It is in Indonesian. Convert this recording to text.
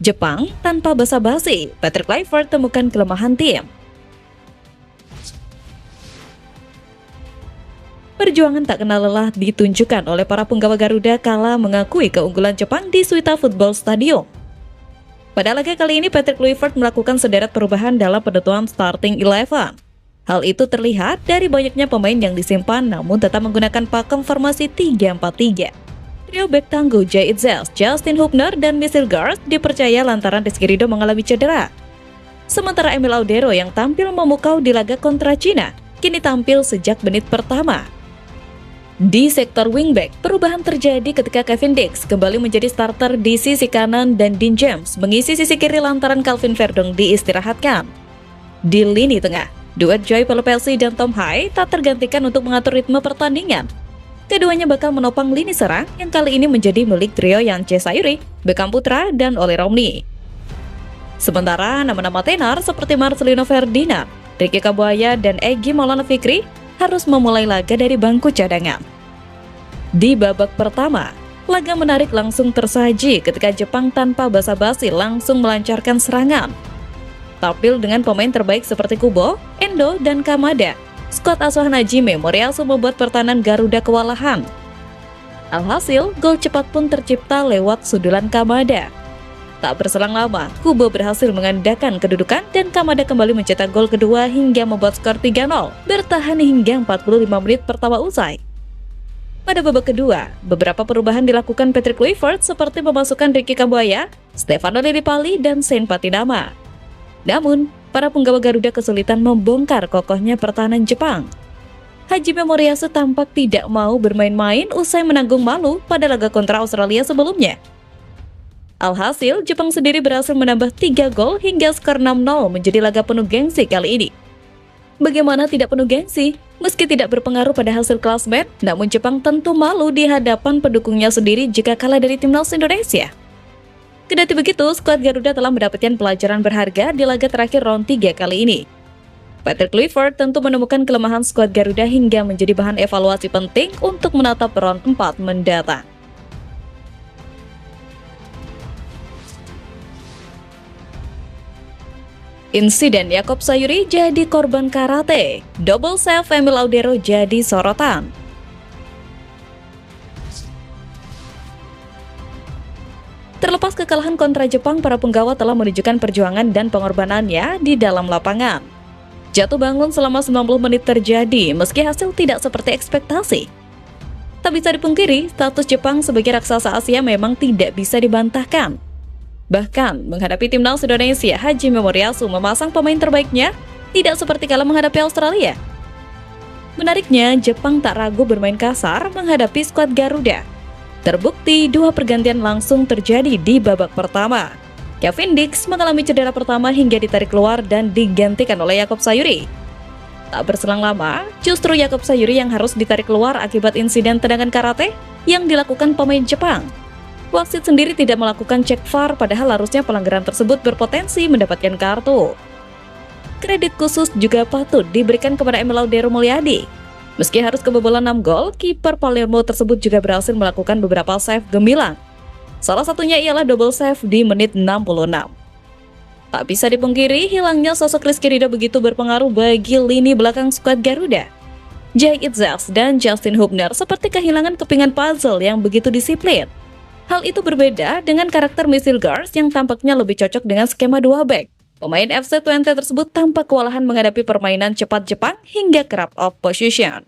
Jepang tanpa basa-basi, Patrick Kluivert temukan kelemahan tim. Perjuangan tak kenal lelah ditunjukkan oleh para punggawa Garuda kala mengakui keunggulan Jepang di Suita Football Stadium. Pada laga kali ini, Patrick Kluivert melakukan sederet perubahan dalam penentuan starting 11. Hal itu terlihat dari banyaknya pemain yang disimpan namun tetap menggunakan pakem formasi 3-4-3. Trio bek tangguh Jay Itzels, Justin Hubner, dan Misil Garth dipercaya lantaran Rizky Ridho mengalami cedera. Sementara Emil Audero yang tampil memukau di laga kontra Cina, kini tampil sejak menit pertama. Di sektor wingback, perubahan terjadi ketika Kevin Dix kembali menjadi starter di sisi kanan dan Dean James mengisi sisi kiri lantaran Calvin Verdong diistirahatkan. Di lini tengah, duet Joy Pelopelsi dan Tom Hai tak tergantikan untuk mengatur ritme pertandingan. Keduanya bakal menopang lini serang yang kali ini menjadi milik trio Yance Sayuri, Beckham Putra, dan Oli Romney. Sementara nama-nama tenar seperti Marcelino Ferdinand, Ricky Kabuaya, dan Egy Maulana Fikri harus memulai laga dari bangku cadangan. Di babak pertama, laga menarik langsung tersaji ketika Jepang tanpa basa-basi langsung melancarkan serangan. Tampil dengan pemain terbaik seperti Kubo, Endo, dan Kamada, skuad asuhan Hajime Moriyasu membuat pertahanan Garuda kewalahan. Alhasil, gol cepat pun tercipta lewat sundulan Kamada. Tak berselang lama, Kubo berhasil mengandalkan kedudukan dan Kamada kembali mencetak gol kedua hingga membuat skor 3-0, bertahan hingga 45 menit pertama usai. Pada babak kedua, beberapa perubahan dilakukan Patrick Kluivert seperti memasukkan Ricky Kambuaya, Stefano Lillipali, dan Sen Patinama. Namun, para punggawa Garuda kesulitan membongkar kokohnya pertahanan Jepang. Hajime Moriyasu tampak tidak mau bermain-main usai menanggung malu pada laga kontra Australia sebelumnya. Alhasil, Jepang sendiri berhasil menambah 3 gol hingga skor 6-0 menjadi laga penuh gengsi kali ini. Bagaimana tidak penuh gengsi? Meski tidak berpengaruh pada hasil klasmen, namun Jepang tentu malu di hadapan pendukungnya sendiri jika kalah dari timnas Indonesia. Kendati begitu, skuad Garuda telah mendapatkan pelajaran berharga di laga terakhir round 3 kali ini. Patrick Kluivert tentu menemukan kelemahan skuad Garuda hingga menjadi bahan evaluasi penting untuk menatap round 4 mendatang. Insiden Yakob Sayuri jadi korban karate, double save Emil Audero jadi sorotan. Terlepas kekalahan kontra Jepang, para punggawa telah menunjukkan perjuangan dan pengorbanannya di dalam lapangan. Jatuh bangun selama 90 menit terjadi meski hasil tidak seperti ekspektasi. Tak bisa dipungkiri, status Jepang sebagai raksasa Asia memang tidak bisa dibantahkan. Bahkan, menghadapi timnas Indonesia, Hajime Moriyasu memasang pemain terbaiknya, tidak seperti kala menghadapi Australia. Menariknya, Jepang tak ragu bermain kasar menghadapi skuad Garuda. Terbukti, 2 pergantian langsung terjadi di babak pertama. Kevin Dix mengalami cedera pertama hingga ditarik keluar dan digantikan oleh Yakob Sayuri. Tak berselang lama, justru Yakob Sayuri yang harus ditarik keluar akibat insiden tendangan karate yang dilakukan pemain Jepang. Wasit sendiri tidak melakukan cek VAR padahal harusnya pelanggaran tersebut berpotensi mendapatkan kartu. Kredit khusus juga patut diberikan kepada Emil Audero Mulyadi. Meski harus kebobolan 6 gol, kiper Palermo tersebut juga berhasil melakukan beberapa save gemilang. Salah satunya ialah double save di menit 66. Tak bisa dipungkiri, hilangnya sosok Rizky Ridho begitu berpengaruh bagi lini belakang skuad Garuda. Jay Itzels dan Justin Hubner seperti kehilangan kepingan puzzle yang begitu disiplin. Hal itu berbeda dengan karakter Misil Garth yang tampaknya lebih cocok dengan skema 2 back. Pemain FC Twente tersebut tampak kewalahan menghadapi permainan cepat Jepang hingga crowd of possession.